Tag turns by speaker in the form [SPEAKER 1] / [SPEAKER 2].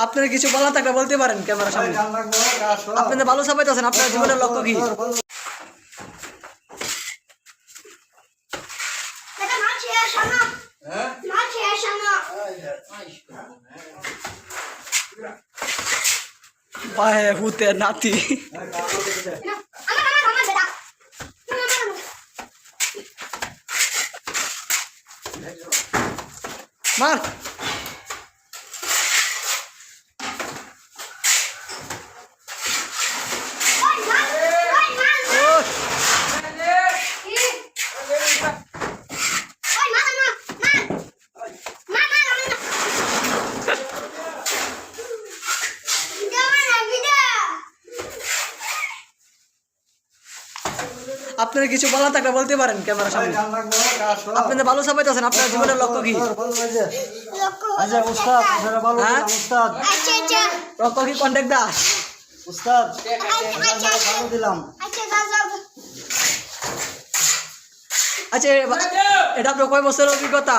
[SPEAKER 1] আপনার কিছু বলা থাকলে বলতে পারেন ক্যামেরার সামনে। আপনাদের ভালো সাবাইতে আছেন, আপনার জীবনের লক্ষ্য কি? পায়ে হুতে নাতি মার আপনার কিছু বলা থাকলে বলতে পারেন ক্যামেরার সামনে। আপনাদের ভালো সাবাইতে আছেন, আপনার জীবনের লক্ষ্য কি? লক্ষ্য কি কন্ট্যাক্ট দা উস্তাদ দিলাম। আচ্ছা, এটা আপনার কয় বছরের অভিজ্ঞতা?